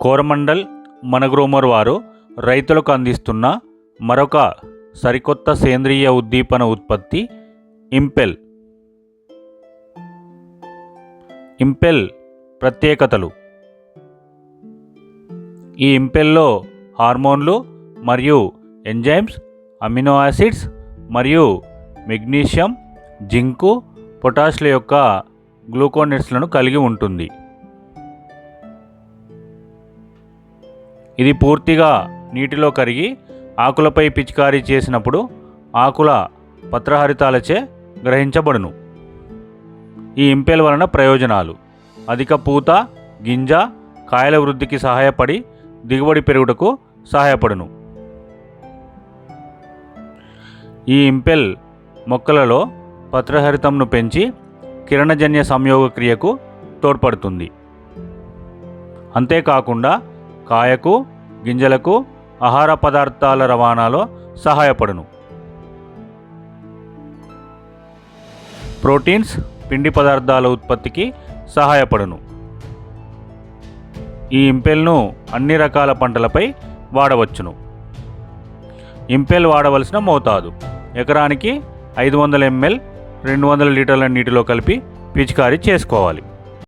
కోరమండల్ మనగ్రోమర్ వారు రైతులకు అందిస్తున్న మరొక సరికొత్త సేంద్రియ ఉద్దీపన ఉత్పత్తి ఇంపెల్. ఇంపెల్ ప్రత్యేకతలు. ఈ ఇంపెల్లో హార్మోన్లు మరియు ఎంజైమ్స్, అమినో యాసిడ్స్ మరియు మెగ్నీషియం, జింకు, పొటాష్ల యొక్క గ్లూకోనేట్స్లను కలిగి ఉంటుంది. ఇది పూర్తిగా నీటిలో కరిగి ఆకులపై పిచికారీ చేసినప్పుడు ఆకుల పత్రహరితాలచే గ్రహించబడును. ఈ ఇంపెల్ వలన ప్రయోజనాలు: అధిక పూత, గింజ, కాయల వృద్ధికి సహాయపడి దిగుబడి పెరుగుటకు సహాయపడును. ఈ ఇంపెల్ మొక్కలలో పత్రహరితంను పెంచి కిరణజన్య సంయోగ క్రియకు తోడ్పడుతుంది. అంతేకాకుండా కాయకు, గింజలకు ఆహార పదార్థాల రవాణాలో సహాయపడును. ప్రోటీన్స్, పిండి పదార్థాల ఉత్పత్తికి సహాయపడును. ఈ ఇంపెల్ను అన్ని రకాల పంటలపై వాడవచ్చును. ఇంపెల్ వాడవలసిన మోతాదు: ఎకరానికి 500 ml 200 లీటర్ల నీటిలో కలిపి పిచికారీ చేసుకోవాలి.